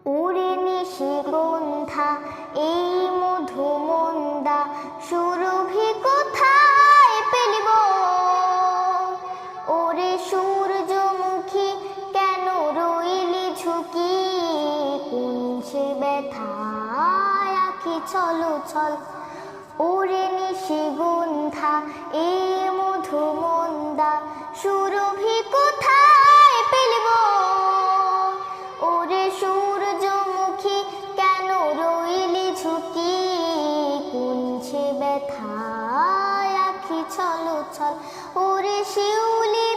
ওরে নিশিগন্ধা এই মধুমন্দা সুরভি কোথায় পেলিব? ওরে সূর্যমুখী কেন রইলি ঝুঁকি? কোন সে ব্যথায় আঁখি চলো চল। ওরে নিশিগন্ধা এই মধুমন্দা সুরভি কোথায় পেলিব? ওরে সূর্যমুখী কেন রইলি ঝুঁকি? কোন সে ব্যথায় আঁখি চলো চল। ওরে শিউলি